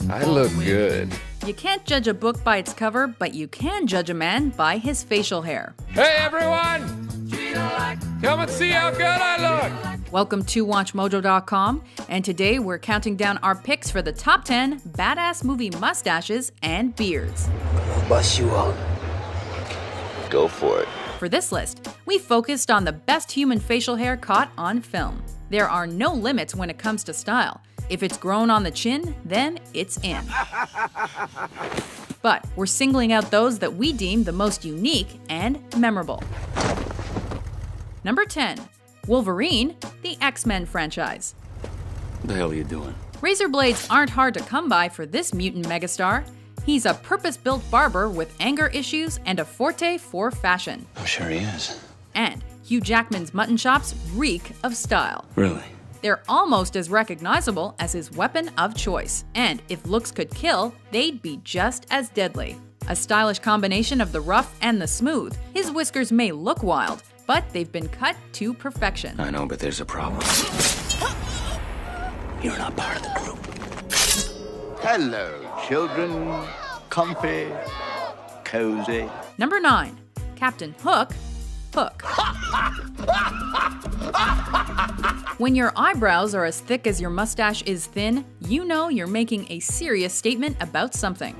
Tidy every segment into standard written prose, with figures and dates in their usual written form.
I look good. You can't judge a book by its cover, but you can judge a man by his facial hair. Hey everyone! Come and see how good I look! Welcome to WatchMojo.com, and today we're counting down our picks for the top 10 badass movie mustaches and beards. I'll bust you up. Go for it. For this list, we focused on the best human facial hair caught on film. There are no limits when it comes to style. If it's grown on the chin, then it's in. But we're singling out those that we deem the most unique and memorable. Number 10. Wolverine, the X-Men franchise. What the hell are you doing? Razor blades aren't hard to come by for this mutant megastar. He's a purpose-built barber with anger issues and a forte for fashion. I'm sure he is. And Hugh Jackman's mutton chops reek of style. Really? They're almost as recognizable as his weapon of choice. And if looks could kill, they'd be just as deadly. A stylish combination of the rough and the smooth, his whiskers may look wild, but they've been cut to perfection. I know, but there's a problem. You're not part of the group. Hello, children. Comfy, cozy. Number 9. Captain Hook. When your eyebrows are as thick as your mustache is thin, you know you're making a serious statement about something.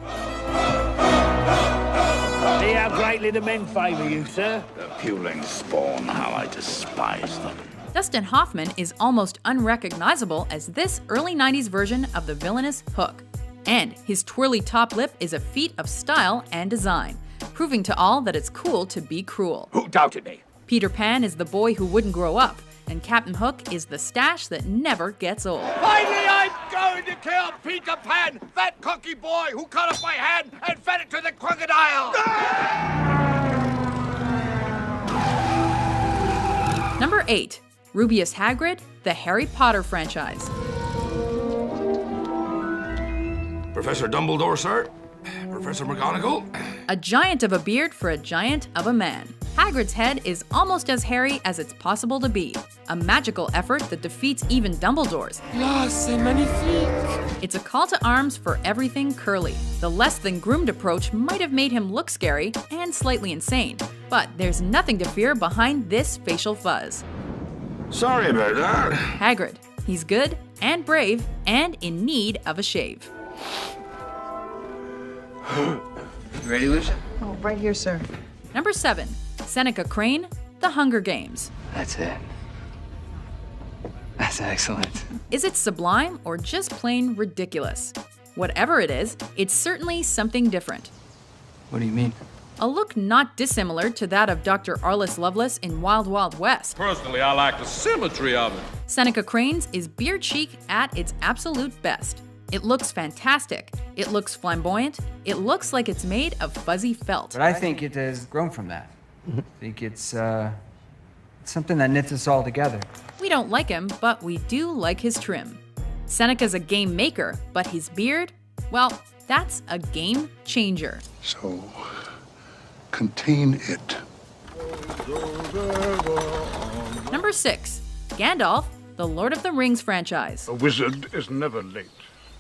See how greatly the men favour you, sir? The puling spawn, how I despise them. Dustin Hoffman is almost unrecognizable as this early 90s version of the villainous Hook. And his twirly top lip is a feat of style and design, proving to all that it's cool to be cruel. Who doubted me? Peter Pan is the boy who wouldn't grow up, and Captain Hook is the stash that never gets old. Finally, I'm going to kill Peter Pan, that cocky boy who cut off my hand and fed it to the crocodile. Number 8. Rubeus Hagrid, the Harry Potter franchise. Professor Dumbledore, sir. Professor McGonagall. A giant of a beard for a giant of a man. Hagrid's head is almost as hairy as it's possible to be. A magical effort that defeats even Dumbledore's. Ah, c'est magnifique! It's a call to arms for everything curly. The less than groomed approach might have made him look scary and slightly insane, but there's nothing to fear behind this facial fuzz. Sorry about that. Hagrid. He's good and brave and in need of a shave. You ready, Lucia? Oh, right here, sir. Number 7. Seneca Crane, The Hunger Games. That's it. That's excellent. Is it sublime or just plain ridiculous? Whatever it is, it's certainly something different. What do you mean? A look not dissimilar to that of Dr. Arliss Lovelace in Wild Wild West. Personally, I like the symmetry of it. Seneca Crane's is beard chic at its absolute best. It looks fantastic. It looks flamboyant. It looks like it's made of fuzzy felt. But I think it has grown from that. I think it's something that knits us all together. We don't like him, but we do like his trim. Seneca's a game maker, but his beard, well, that's a game changer. So, contain it. Number 6. Gandalf, the Lord of the Rings franchise. A wizard is never late.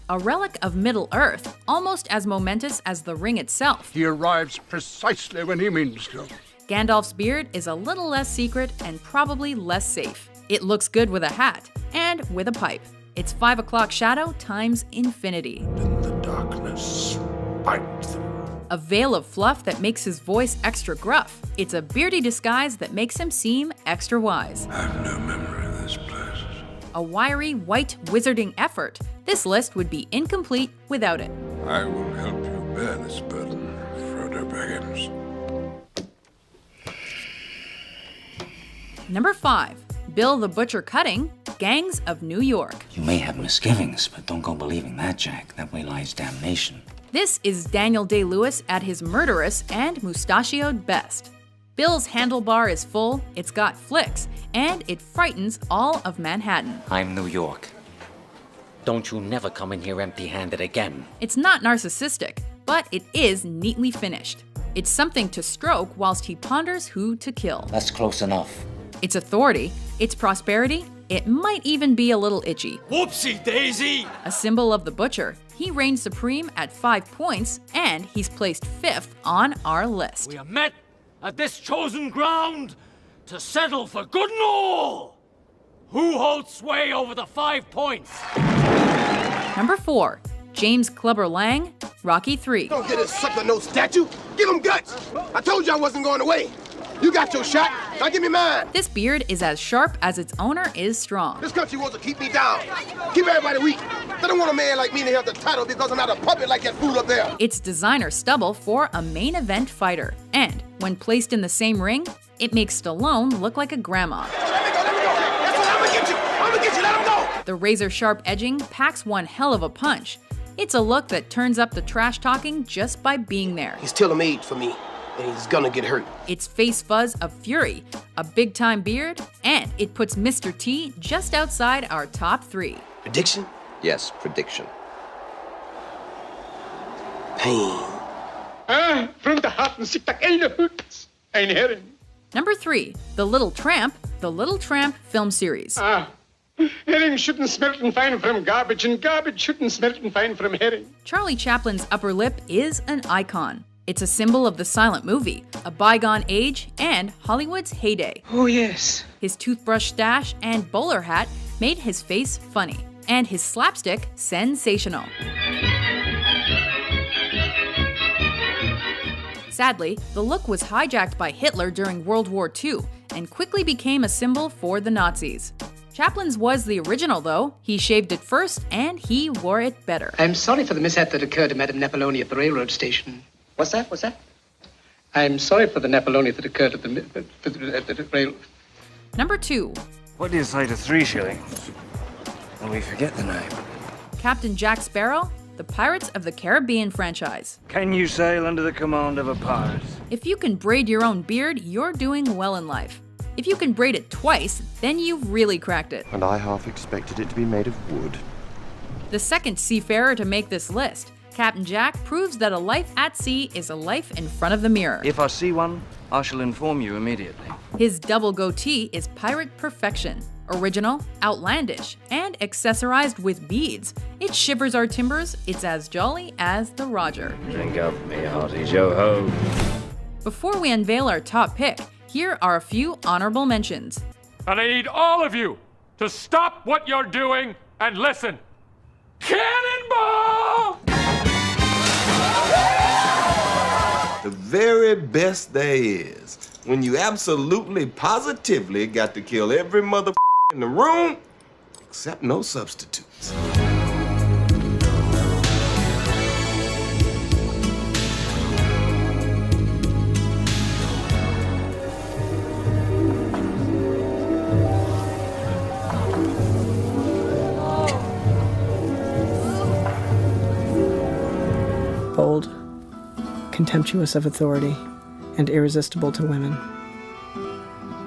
A relic of Middle-earth, almost as momentous as the ring itself. He arrives precisely when he means to. Gandalf's beard is a little less secret and probably less safe. It looks good with a hat and with a pipe. It's 5 o'clock shadow times infinity. In the darkness, bite them. A veil of fluff that makes his voice extra gruff. It's a beardy disguise that makes him seem extra wise. I have no memory of this place. A wiry, white wizarding effort. This list would be incomplete without it. I will help you bear this burden, Frodo Baggins. Number 5. Bill the Butcher Cutting, Gangs of New York. You may have misgivings, but don't go believing that, Jack. That way lies damnation. This is Daniel Day-Lewis at his murderous and mustachioed best. Bill's handlebar is full, it's got flicks, and it frightens all of Manhattan. I'm New York. Don't you never come in here empty-handed again. It's not narcissistic, but it is neatly finished. It's something to stroke whilst he ponders who to kill. That's close enough. its authority, its prosperity, it might even be a little itchy. Whoopsie daisy! A symbol of the butcher, he reigns supreme at 5 points, and he's placed 5th on our list. We are met at this chosen ground to settle for good and all. Who holds sway over the 5 points? Number 4, James Clubber Lang, Rocky 3. Don't get a sucker no statue. Give him guts. I told you I wasn't going away. You got your shot. Now give me mine. This beard is as sharp as its owner is strong. This country wants to keep me down. Keep everybody weak. They don't want a man like me to have the title because I'm not a puppet like that fool up there. It's designer stubble for a main event fighter. And when placed in the same ring, it makes Stallone look like a grandma. Let me go. That's what I'm gonna get you. I'm gonna get you. Let him go. The razor-sharp edging packs one hell of a punch. It's a look that turns up the trash talking just by being there. He's tailor-made for me, and he's gonna get hurt. It's face fuzz of fury, a big-time beard, and it puts Mr. T just outside our top 3. Prediction? Yes, prediction. Pain. Number 3, The Little Tramp film series. Herring shouldn't smell fine from garbage, and garbage shouldn't smell fine from herring. Charlie Chaplin's upper lip is an icon. It's a symbol of the silent movie, a bygone age, and Hollywood's heyday. Oh, yes. His toothbrush stash and bowler hat made his face funny, and his slapstick sensational. Sadly, the look was hijacked by Hitler during World War II and quickly became a symbol for the Nazis. Chaplin's was the original, though. He shaved it first, and he wore it better. I'm sorry for the mishap that occurred to Madame Napoleone at the railroad station. What's that? I'm sorry for the Napoleone that occurred at the rail. Number 2, What do you say to 3 shillings? And we forget the name. Captain Jack Sparrow, the Pirates of the Caribbean franchise. Can you sail under the command of a pirate? If you can braid your own beard, you're doing well in life. If you can braid it twice, then you've really cracked it. And I half expected it to be made of wood. The second seafarer to make this list, Captain Jack proves that a life at sea is a life in front of the mirror. If I see one, I shall inform you immediately. His double goatee is pirate perfection. Original, outlandish, and accessorized with beads. It shivers our timbers, it's as jolly as the Roger. Drink up, me hearty Yo-ho. Before we unveil our top pick, here are a few honorable mentions. And I need all of you to stop what you're doing and listen. Cannonball! The very best there is. When you absolutely, positively got to kill every mother in the room, except no substitutes. Bold, contemptuous of authority, and irresistible to women.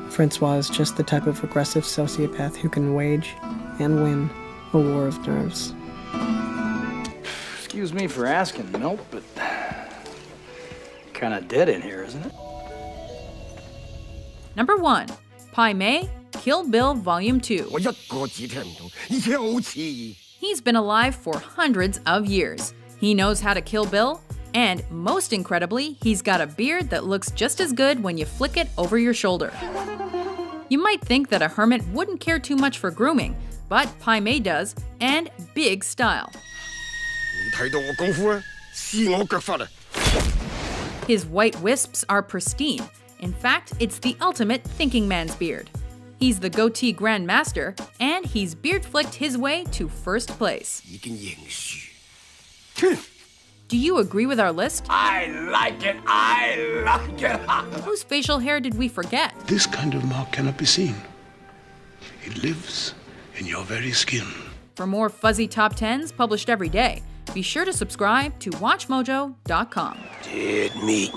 Francois is just the type of aggressive sociopath who can wage and win a war of nerves. Excuse me for asking, Milt, but kind of dead in here, isn't it? Number 1, Pai Mei, Kill Bill Volume 2. He's been alive for hundreds of years. He knows how to kill Bill, and most incredibly, he's got a beard that looks just as good when you flick it over your shoulder. You might think that a hermit wouldn't care too much for grooming, but Pai Mei does, and big style. His white wisps are pristine. In fact, it's the ultimate thinking man's beard. He's the goatee grandmaster, and he's beard flicked his way to first place. Do you agree with our list? I like it. Whose facial hair did we forget? This kind of mark cannot be seen. It lives in your very skin. For more fuzzy top 10s published every day, be sure to subscribe to WatchMojo.com. Dead meat.